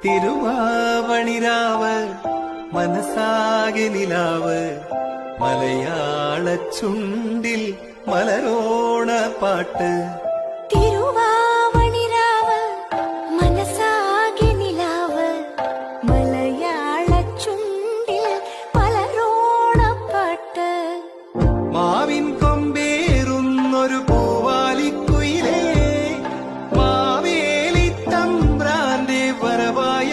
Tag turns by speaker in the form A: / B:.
A: തിരുവാവണിരാവ് മനസാകെ നിലാവ് മലയാള ചുണ്ടിൽ മലരോണ പാട്ട്.
B: തിരുവാവണിരാവ് മനസാകെ നിലാവ് മലയാള ചുണ്ടിൽ മലരോണപ്പാട്ട്.
A: മാവിൻ കൊമ്പേറുന്നൊരു പൂവാലിക്കുയിലേ മാവേലി തമ്പ്രാന്റെ വരവായ